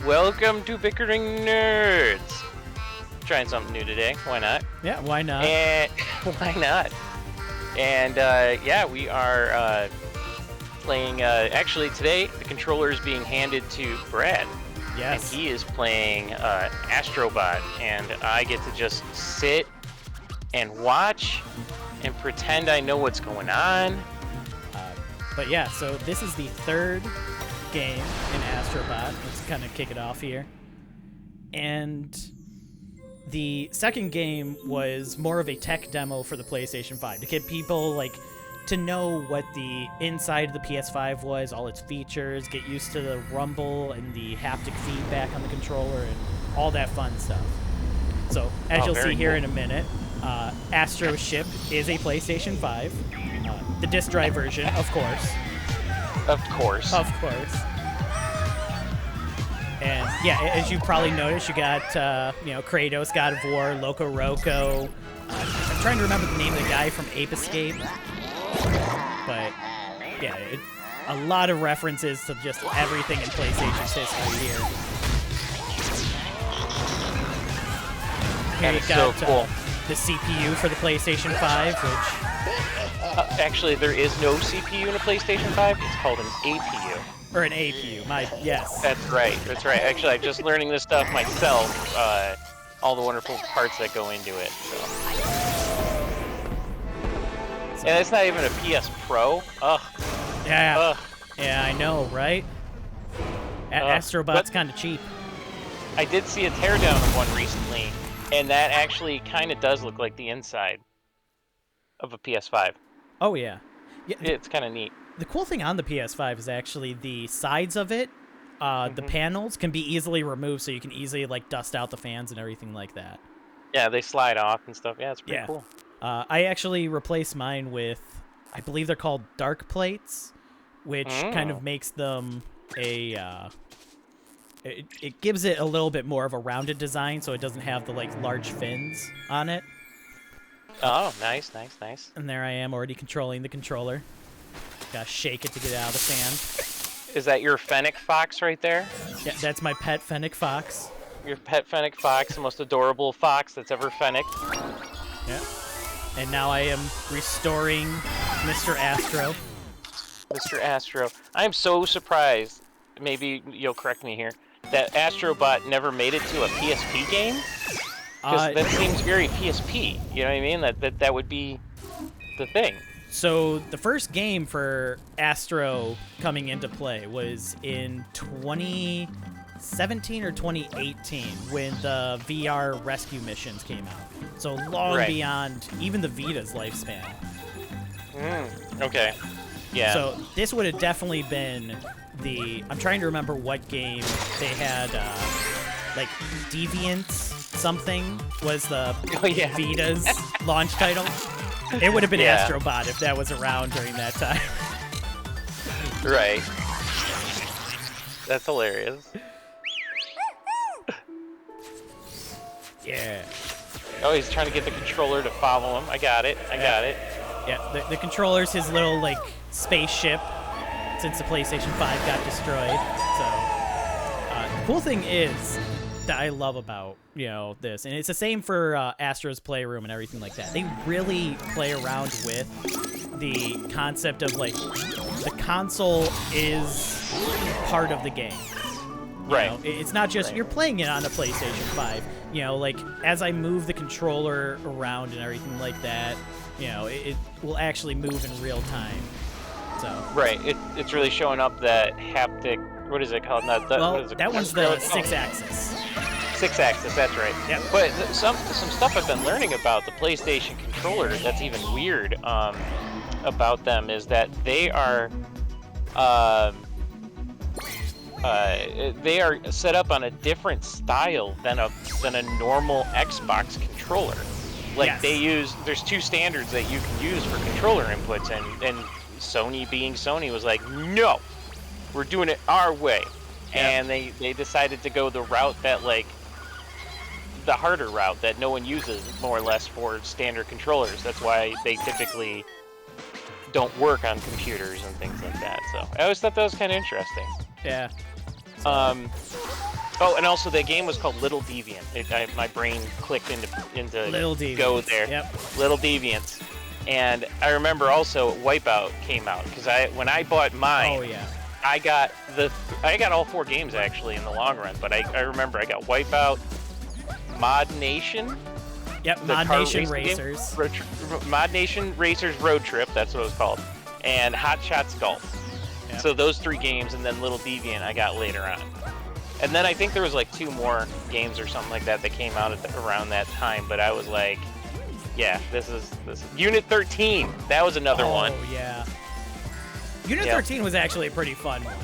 welcome to Bickering Nerds. Trying something new today. Why not? Yeah, why not? And why not? And yeah, we are playing. Actually, today the controller is being handed to Brad. Yes. And he is playing AstroBot, and I get to just sit and watch and pretend I know what's going on. But yeah, so this is the third game in AstroBot. Let's kind of kick it off here. And the second game was more of a tech demo for the PlayStation 5 to get people to know what the inside of the PS5 was, all its features, get used to the rumble and the haptic feedback on the controller and all that fun stuff. So as you'll see here in a minute, Astro's ship is a PlayStation 5. The disk drive version, of course. Of course. Of course. And yeah, as you probably noticed, you got Kratos, God of War, Loco Roco. I'm trying to remember the name of the guy from Ape Escape. But yeah, a lot of references to just everything in PlayStation's history here. Here you've got the CPU for the PlayStation 5, which... actually, there is no CPU in a PlayStation 5. It's called an APU. Or an APU, yes. That's right. Actually, I'm just learning this stuff myself. All the wonderful parts that go into it. And it's not even a PS Pro. Ugh. Yeah. Ugh. Yeah, I know, right? AstroBot's kind of cheap. I did see a teardown of one recently, and that actually kind of does look like the inside of a PS5. Oh, yeah. It's kind of neat. The cool thing on the PS5 is actually the sides of it, the panels can be easily removed, so you can easily dust out the fans and everything like that. Yeah, they slide off and stuff. Yeah, it's pretty cool. I actually replaced mine with, I believe they're called dark plates, which kind of makes them it gives it a little bit more of a rounded design, so it doesn't have the large fins on it. Oh, nice. And there I am already controlling the controller. Gotta shake it to get it out of the fan. Is that your Fennec Fox right there? Yeah, that's my pet Fennec Fox. Your pet Fennec Fox, the most adorable fox that's ever Fennec. Yeah. And now I am restoring Mr. Astro. Mr. Astro. I'm so surprised, maybe you'll correct me here, that AstroBot never made it to a PSP game? Because that seems very PSP, you know what I mean? That would be the thing. So the first game for Astro coming into play was in 2017 or 2018 when the VR rescue missions came out. So long beyond even the Vita's lifespan. Okay. Yeah. So this would have definitely been I'm trying to remember what game they had, Deviant something was the Vita's launch title. It would have been AstroBot if that was around during that time. Right. That's hilarious. Yeah. Oh, he's trying to get the controller to follow him. I got it. Yeah, the controller's his little, spaceship since the PlayStation 5 got destroyed. So, the cool thing is that I love about, this, and it's the same for Astro's Playroom and everything like that. They really play around with the concept of, the console is part of the game. Right. It's not just you're playing it on a PlayStation 5. As I move the controller around and everything like that, it will actually move in real time. So. Right. It's really showing up that haptic. What is it called? That one's the 6-axis. 6-axis. That's right. Yeah. But some stuff I've been learning about the PlayStation controller that's even weird about them is that they are set up on a different style than a normal Xbox controller. There's two standards that you can use for controller inputs, and Sony being Sony was like, no, we're doing it our way. And they decided to go the route that the harder route that no one uses more or less for standard controllers. That's why they typically don't work on computers and things like that. So I always thought that was kind of interesting. Yeah. Oh, and also the game was called Little Deviant. My brain clicked into Little Deviants. Go there. Yep. Little Deviants. And I remember also Wipeout came out because when I bought mine, Oh yeah. I got all 4 games actually in the long run. But I remember I got Wipeout, Mod Nation. Yep. the Mod car Nation racing game. Racers. Mod Nation Racers Road Trip. That's what it was called. And Hot Shots Golf. Yep. So those 3 games, and then Little Deviant I got later on. And then I think there was like 2 more games or something like that came out around that time. But I was like, yeah, this is Unit 13. That was another one. Oh yeah. Unit Yep. 13 was actually a pretty fun one.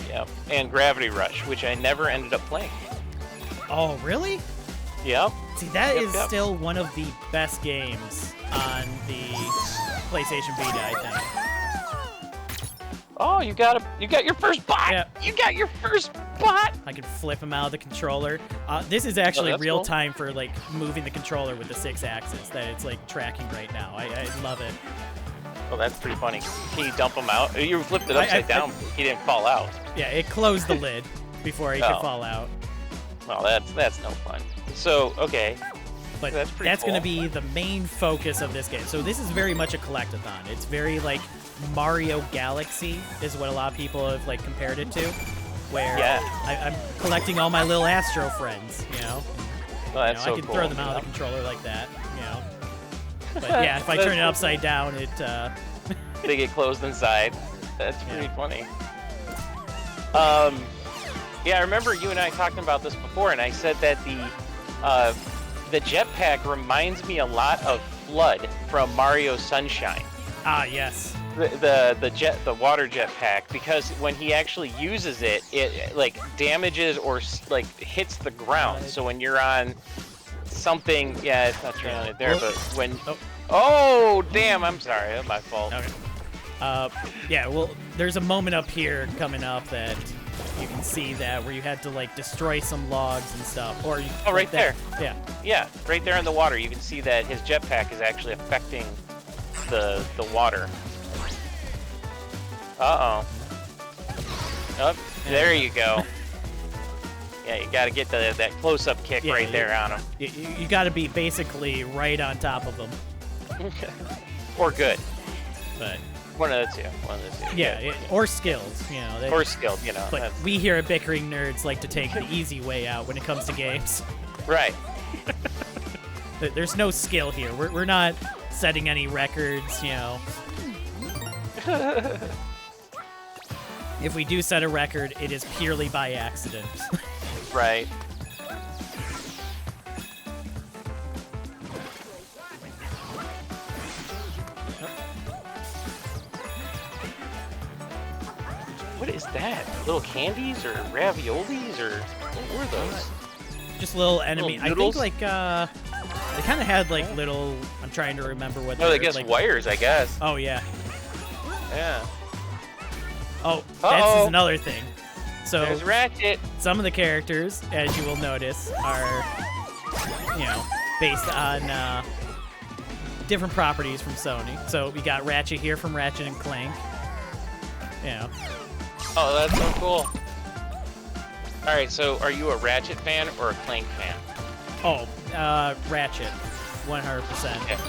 Yep. And Gravity Rush, which I never ended up playing. Oh really? Yep. See, that is Yep. still one of the best games on the PlayStation Vita, I think. Oh, you got your first bot. Yeah. You got your first bot. I can flip him out of the controller. This is actually that's real cool. time for like moving the controller with the 6 axis that it's like tracking right now. I love it. Oh, that's pretty funny. Can you dump him out? You flipped it upside down. He didn't fall out. Yeah, it closed the lid before he could Oh. fall out. Well, that's no fun. So, okay. But That's pretty going to cool. be the main focus of this game. So this is very much a collectathon. It's very like Mario Galaxy is what a lot of people have like compared it to, where Yeah. I'm collecting all my little Astro friends, you know. Well, that's I so can cool. throw them out of the controller like that, you know. But yeah, if I That's turn it cool. upside down, it They get closed inside. That's pretty Yeah. funny. Yeah, I remember you and I talking about this before, and I said that the jetpack reminds me a lot of Flood from Mario Sunshine. yes. The water jetpack, because when he actually uses it, it like damages or like hits the ground. So when you're on something, yeah, it's not showing it there, Oh. but when Oh. oh damn, I'm sorry, that's my fault. Okay. Yeah, well, there's a moment up here coming up that you can see that where you had to like destroy some logs and stuff, or you, Oh, right like that. there. Yeah. Yeah, right there in the water, you can see that his jetpack is actually affecting the water. Uh-oh. Oh, there you go. Yeah, you gotta get that close-up kick Yeah, right there on him. You got to be basically right on top of them. Or good. But One of the two. yeah, or skilled, you know. Or skilled, you know. But that's- we here at Bickering Nerds like to take the easy way out when it comes to games. Right. There's no skill here. We're not setting any records, you know. If we do set a record, it is purely by accident. Right. What is that? Little candies or raviolis or what were those? Just little enemy. Little I think noodles? like they kind of had like little. I'm trying to remember what. No, I they're, guess like, wires, I guess. Oh yeah. Yeah. Oh, Uh-oh. this is another thing. So There's Ratchet. some of the characters, as you will notice, are based on different properties from Sony. So we got Ratchet here from Ratchet and Clank. You know. Oh, that's so cool. Alright, so are you a Ratchet fan or a Clank fan? Oh, Ratchet, 100%. Yeah.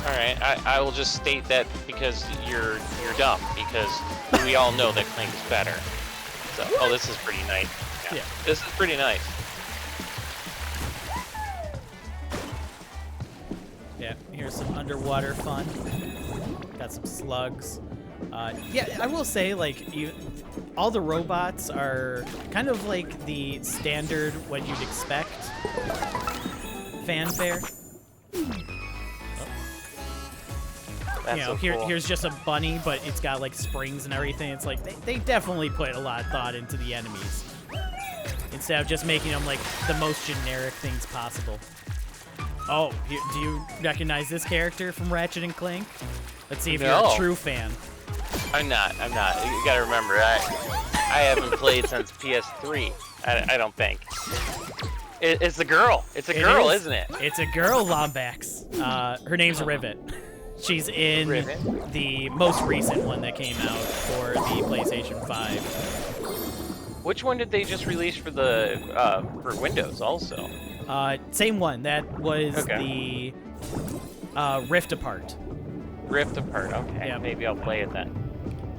Alright, I will just state that because you're dumb, because we all know that Clank is better. So, oh, this is pretty nice. Yeah. This is pretty nice. Yeah, here's some underwater fun. Got some slugs. Yeah, I will say, like, all the robots are kind of like the standard what you'd expect fanfare. That's so cool. Here's just a bunny, but it's got like springs and everything. It's like they definitely put a lot of thought into the enemies instead of just making them like the most generic things possible. Oh, do you recognize this character from Ratchet and Clank? Let's see if you're No. a true fan. I'm not. You gotta remember, I haven't played since PS3. I don't think. It's a girl. It's a girl, isn't it? It's a girl, Lombax. Her name's Rivet. She's in Rivet? the most recent one that came out for the PlayStation 5. Which one did they just release for the for Windows also? Same one. That was the Rift Apart. Rift Apart. Okay. Yeah. Maybe I'll play it then.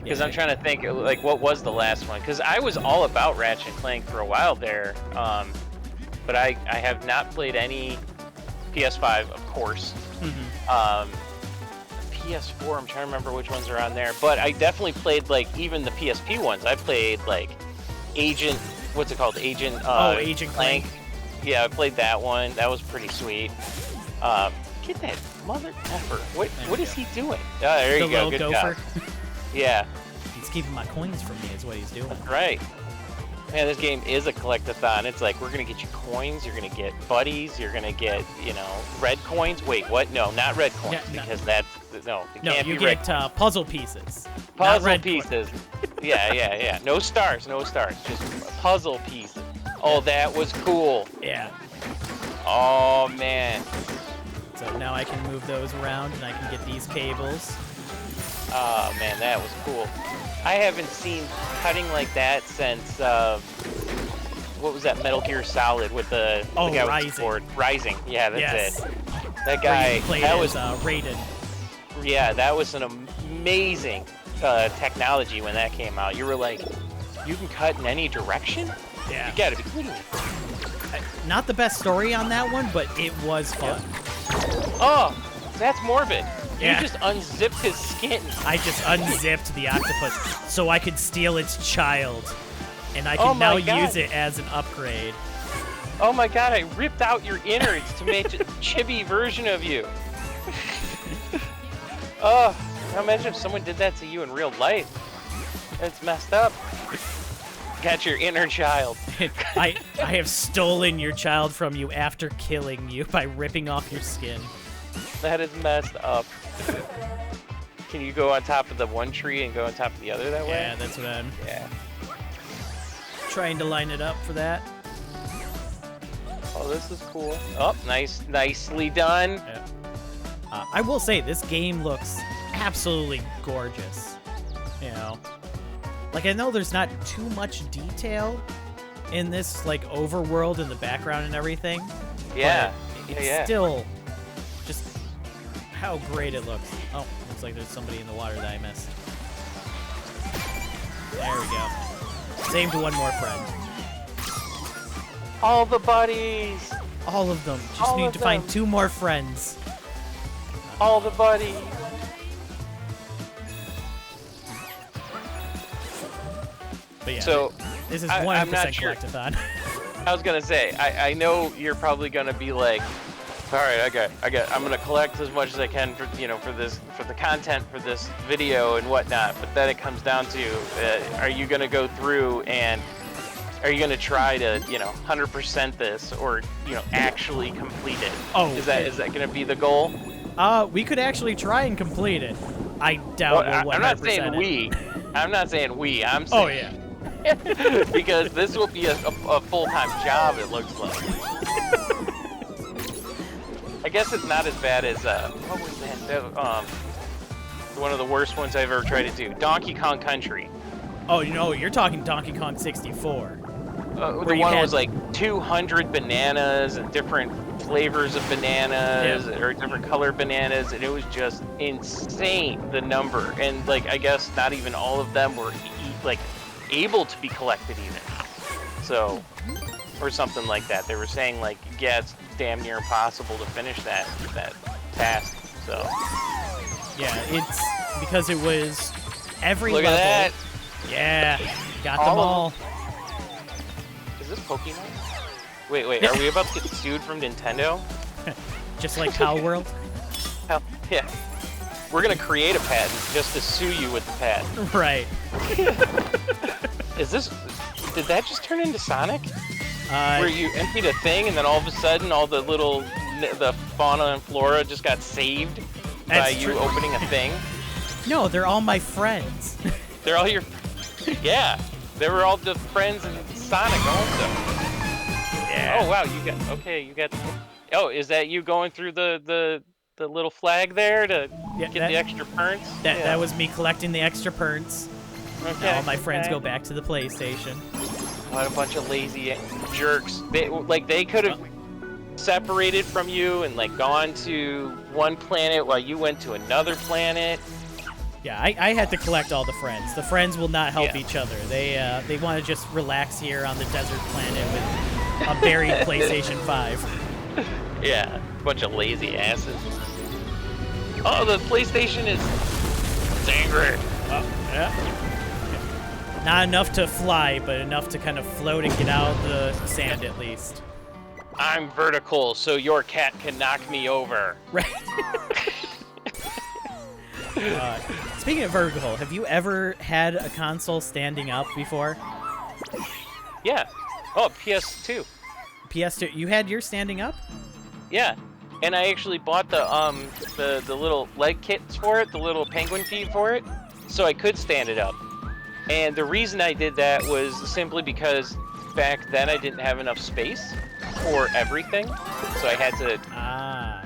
Because Yeah. I'm trying to think, like, what was the last one? Because I was all about Ratchet and Clank for a while there, but I have not played any PS5, of course. PS4, I'm trying to remember which ones are on there, but I definitely played, like, even the PSP ones. I played, like, Agent, what's it called? Agent Clank. Yeah, I played that one. That was pretty sweet. Get that mother effer. What is he doing? Oh, there you go. Good job. Yeah. He's keeping my coins from me is what he's doing. Right. Man, this game is a collect-a-thon. It's like, we're going to get you coins, you're going to get buddies, you're going to get, you know, red coins. Wait, what? No, not red coins, because that's, no, it can't you be red get puzzle pieces. Puzzle pieces. Yeah. No stars, just puzzle pieces. Oh, that was cool. Yeah. Oh, man. So now I can move those around and I can get these cables. Oh, man, that was cool. I haven't seen cutting like that since, what was that, Metal Gear Solid with the guy Rising. with the sword? Rising. Yeah, that's it. That guy guy, that was Raiden. Yeah, that was an amazing technology when that came out. You were like, you can cut in any direction? Yeah. You gotta be kidding me. Not the best story on that one, but it was fun. Oh, that's morbid. Yeah. You just unzipped his skin. I just unzipped the octopus so I could steal its child. And I can now use it as an upgrade. Oh my god, I ripped out your innards to make a chibi version of you. Oh, imagine if someone did that to you in real life. It's messed up. Got your inner child. I have stolen your child from you after killing you by ripping off your skin. That is messed up. Can you go on top of the one tree and go on top of the other that way? Yeah, that's what I'm trying to line it up for that. Oh, this is cool. Oh, nicely done. Yeah. I will say, this game looks absolutely gorgeous. You know, like, I know there's not too much detail in this, like, overworld and the background and everything. Yeah. But it's still just how great it looks. Oh, looks like there's somebody in the water that I missed. There we go. Saved one more friend. All the buddies. All of them. Just need to find 2 more friends. All the buddies. But yeah, so this is 100% collectathon. I was gonna say, I know you're probably gonna be like, all right, I'm gonna collect as much as I can for for the content for this video and whatnot. But then it comes down to, are you gonna go through and are you gonna try to 100% this, or actually complete it? Oh, is that gonna be the goal? We could actually try and complete it. I doubt we'll 100% I'm not saying it. we. I'm not saying we. I'm saying. Oh yeah. Because this will be a full-time job, it looks like. I guess it's not as bad as what was that? One of the worst ones I've ever tried to do, Donkey Kong Country. Oh, you're talking Donkey Kong 64. The one was like 200 bananas and different flavors of bananas, or different colored bananas, and it was just insane, the number. And like, I guess not even all of them were able to be collected even. So, or something like that. They were saying like, yeah, it's damn near impossible to finish that task. So. Yeah, it's because it was every Look level. at that. Yeah, got them all. Is this Pokemon? Wait, are we about to get sued from Nintendo? Just like Pal World? Hell, yeah. We're gonna create a patent just to sue you with the patent. Right. Did that just turn into Sonic? Where you emptied a thing and then all of a sudden all the fauna and flora just got saved by you opening a thing? No, they're all my friends. They're all your... Yeah, they were all the friends in Sonic also. Yeah. Oh wow, you got... Oh, is that you going through the little flag there to get the extra perks? That was me collecting the extra perks. Okay. Now all my friends go back to the PlayStation. What a bunch of lazy jerks. They could have separated from you and like gone to one planet while you went to another planet. Yeah, I had to collect all the friends. The friends will not help each other. They want to just relax here on the desert planet with a buried PlayStation 5. Yeah, bunch of lazy asses. Oh, the PlayStation is angry. Oh, yeah. Not enough to fly, but enough to kind of float and get out of the sand at least. I'm vertical, so your cat can knock me over. Right. Speaking of vertical, have you ever had a console standing up before? Yeah. Oh, PS2. PS2. You had yours standing up? Yeah. And I actually bought the little leg kits for it, the little penguin feet for it, so I could stand it up. And the reason I did that was simply because back then I didn't have enough space for everything, so I had to, I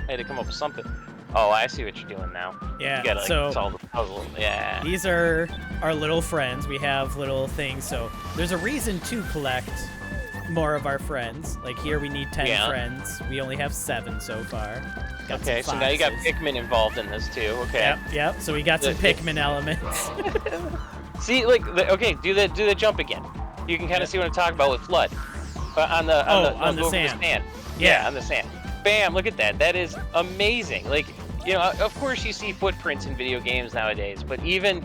had to come up with something. Oh, I see what you're doing now. Yeah, you gotta so solve the puzzle. Yeah. These are our little friends. We have little things, so there's a reason to collect more of our friends. Like here we need 10 friends. We only have 7 so far. Okay, so now you got Pikmin involved in this too. Okay. Yep. So we got some Pikmin elements. See, okay, do the jump again. You can kind of see what I'm talking about with Flood. On the sand. Yeah, on the sand. Bam! Look at that. That is amazing. Like, of course you see footprints in video games nowadays, but even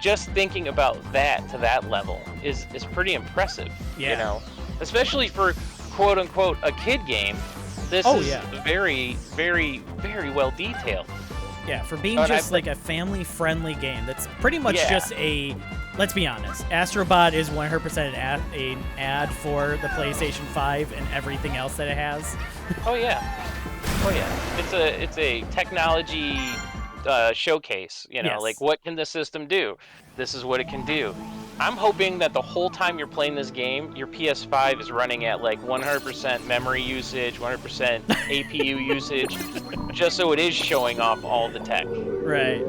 just thinking about that to that level is pretty impressive. Yeah. Especially for quote unquote a kid game. This is very, very, very well detailed. Yeah, for being just like a family-friendly game, that's pretty much just a. Let's be honest, AstroBot is 100% an ad for the PlayStation 5 and everything else that it has. Oh yeah. It's a technology showcase. Like what can the system do? This is what it can do. I'm hoping that the whole time you're playing this game, your PS5 is running at like 100% memory usage, 100% APU usage, just so it is showing off all the tech. Right.